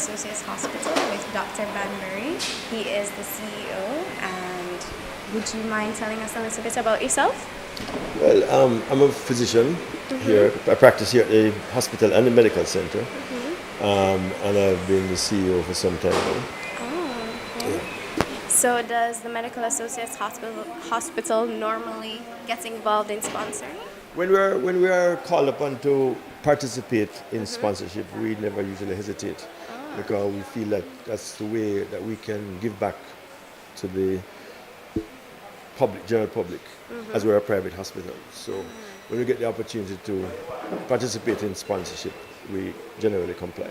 Associates Hospital with Dr. Banbury. He is the CEO, and would you mind telling us a little bit about yourself? Well, I'm a physician here. I practice here at the hospital and the medical center, and I've been the CEO for some time now. Oh, okay. Yeah. So does the Medical Associates Hospital normally get involved in sponsoring? When we are called upon to participate in sponsorship, we never usually hesitate because we feel that that's the way that we can give back to the general public, as we're a private hospital. So when we get the opportunity to participate in sponsorship, we generally comply.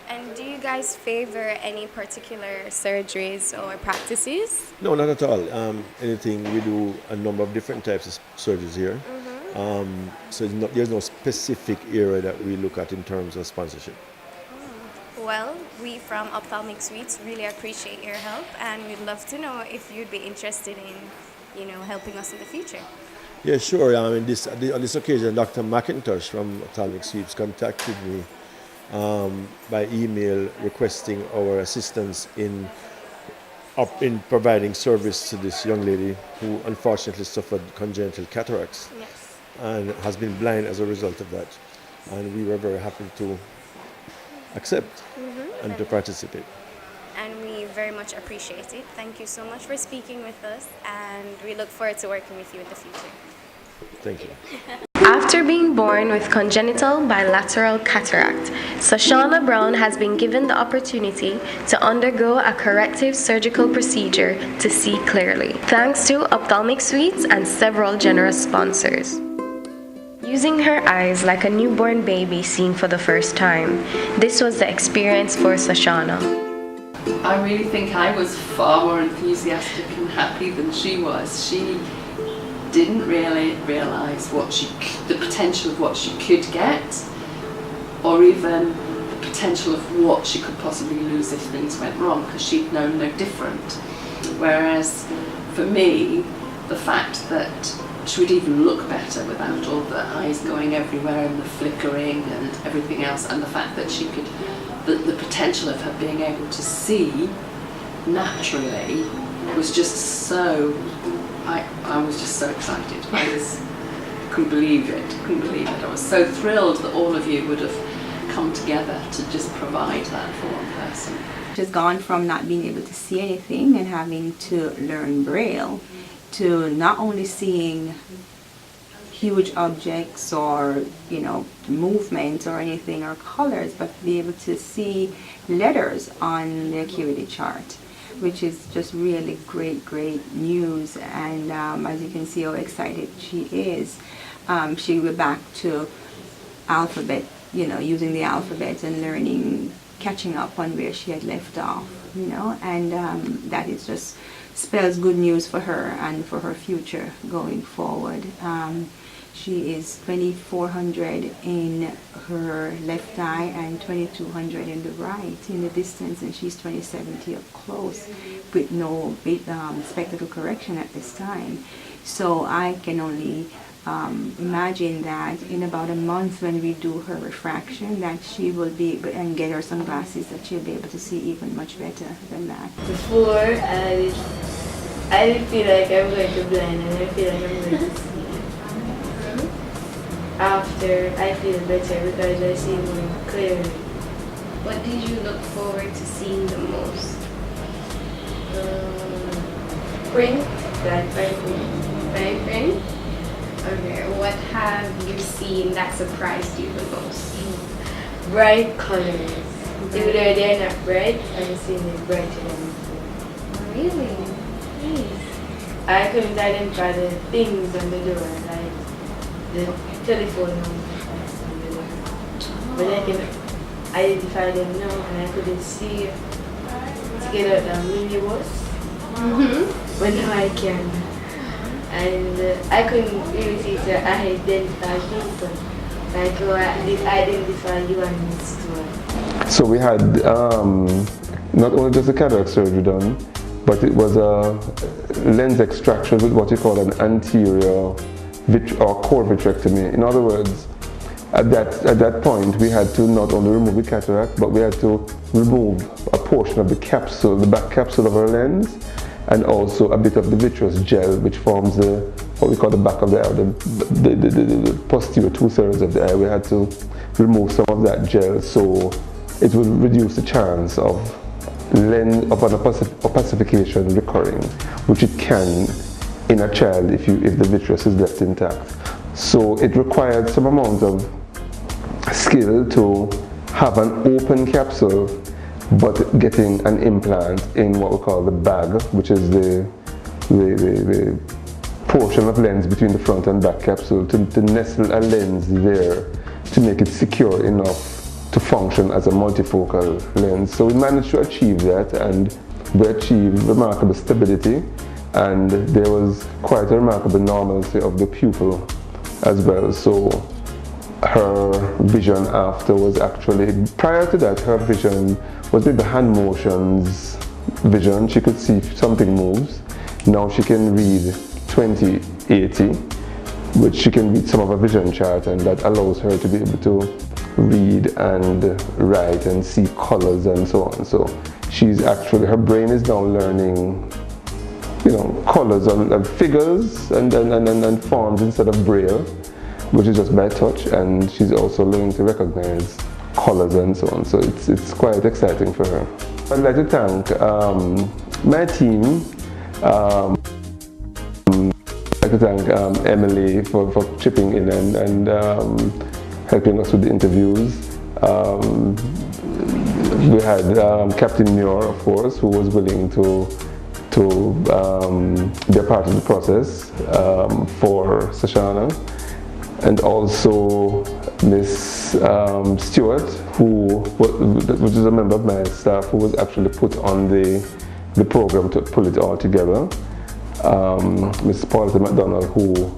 And do you guys favor any particular surgeries or practices? No, not at all. Anything, we do a number of different types of surgeries here. So there's no specific area that we look at in terms of sponsorship. Well, we from Ophthalmic Suites really appreciate your help, and we'd love to know if you'd be interested in, helping us in the future. Yeah, sure. On this occasion, Dr. McIntosh from Ophthalmic Suites contacted me by email requesting our assistance in providing service to this young lady who unfortunately suffered congenital cataracts and has been blind as a result of that. And we were very happy to accept and to participate. And we very much appreciate it. Thank you so much for speaking with us, and we look forward to working with you in the future. Thank you. After being born with congenital bilateral cataract, Sashana Brown has been given the opportunity to undergo a corrective surgical procedure to see clearly, thanks to Ophthalmic Suites and several generous sponsors. Using her eyes like a newborn baby seen for the first time, this was the experience for Sashana. I really think I was far more enthusiastic and happy than she was. She didn't really realise the potential of what she could get, or even the potential of what she could possibly lose if things went wrong, because she'd known no different. Whereas for me, the fact that she would even look better without all the eyes going everywhere and the flickering and everything else, and the fact that she could, the potential of her being able to see naturally was just so, I was just so excited. Couldn't believe it. I was so thrilled that all of you would have come together to just provide that for one person. Just gone from not being able to see anything and having to learn Braille to not only seeing huge objects or movements or anything or colors, but to be able to see letters on the acuity chart, which is just really great news. And as you can see how excited she is. She went back to alphabet, using the alphabet and learning, catching up on where she had left off, and that is just spells good news for her and for her future going forward. She is 2400 in her left eye and 2200 in the right in the distance, and she's 20/70 up close with no spectacle correction at this time. So I can only imagine that in about a month, when we do her refraction, that she will be able, and get her some glasses, that she'll be able to see even much better than that. Before, I didn't feel like I'm going to blind, and I feel like I'm going to see. After, I feel better because I see more clearly. What did you look forward to seeing the most? Print, that fine print. Okay, what have you seen that surprised you the most? Bright colors. Even though they're not bright, I'm seeing it brighter than before. Really? Nice. I couldn't identify the things on the door, like the telephone numbers on the door. But I can identify them now, and I couldn't see to get out the minibus. But now I can. And I couldn't really see to identify people. Like, this identify you and this store. So we had not only just a cataract surgery done, but it was a lens extraction with what you call an anterior or core vitrectomy. In other words, at that point, we had to not only remove the cataract, but we had to remove a portion of the capsule, the back capsule of her lens, and also a bit of the vitreous gel, which forms what we call the back of the eye, the posterior 2/3 of the eye. We had to remove some of that gel, so it would reduce the chance of lens of an opacification recurring, which it can in a child if the vitreous is left intact. So it required some amount of skill to have an open capsule, but getting an implant in what we call the bag, which is the portion of lens between the front and back capsule, to nestle a lens there to make it secure enough to function as a multifocal lens. So we managed to achieve that, and we achieved remarkable stability, and there was quite a remarkable normalcy of the pupil as well. So her vision after was actually, prior to that, her vision was maybe hand motions vision. She could see if something moves. Now she can read 20/80, which she can read some of her vision chart, and that allows her to be able to read and write and see colors and so on. So she's actually, her brain is now learning, colors and figures and forms instead of braille, which is just by touch, and she's also learning to recognize colors and so on. So it's quite exciting for her. I'd like to thank my team. I'd like to thank Emily for chipping in and helping us with the interviews. We had Captain Muir, of course, who was willing to be a part of the process for Sashana, and also Miss Stewart, which is a member of my staff, who was actually put on the program to pull it all together. Ms. Paulette McDonald, who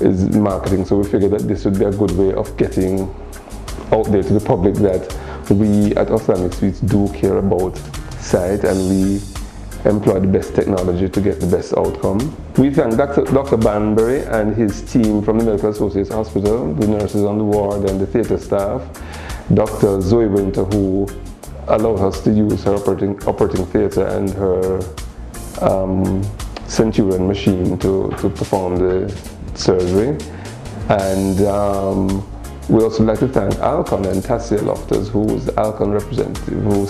is marketing, so we figured that this would be a good way of getting out there to the public that we at Ophthalmic Suites do care about sight, and we employ the best technology to get the best outcome. We thank Dr. Banbury and his team from the Medical Associates Hospital, the nurses on the ward and the theatre staff, Dr. Zoe Winter, who allowed us to use her operating theatre and her Centurion machine to perform the surgery. And we also like to thank Alcon and Tassia Loftus, who was the Alcon representative, who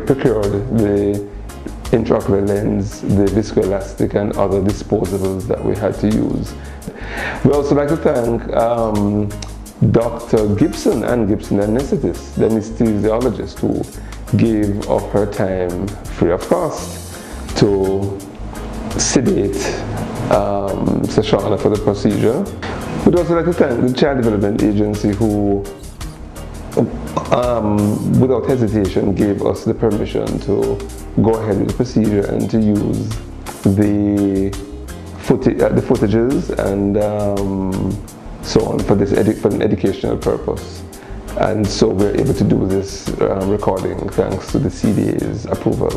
procured the intraocular lens, the viscoelastic and other disposables that we had to use. We also like to thank Dr. Gibson and Gibson Anesthetist, the anesthesiologist, who gave of her time free of cost to sedate Sashana for the procedure. We'd also like to thank the Child Development Agency, who without hesitation gave us the permission to go ahead with the procedure and to use the footages and so on for an educational purpose. And so we're able to do this recording thanks to the CDA's approval.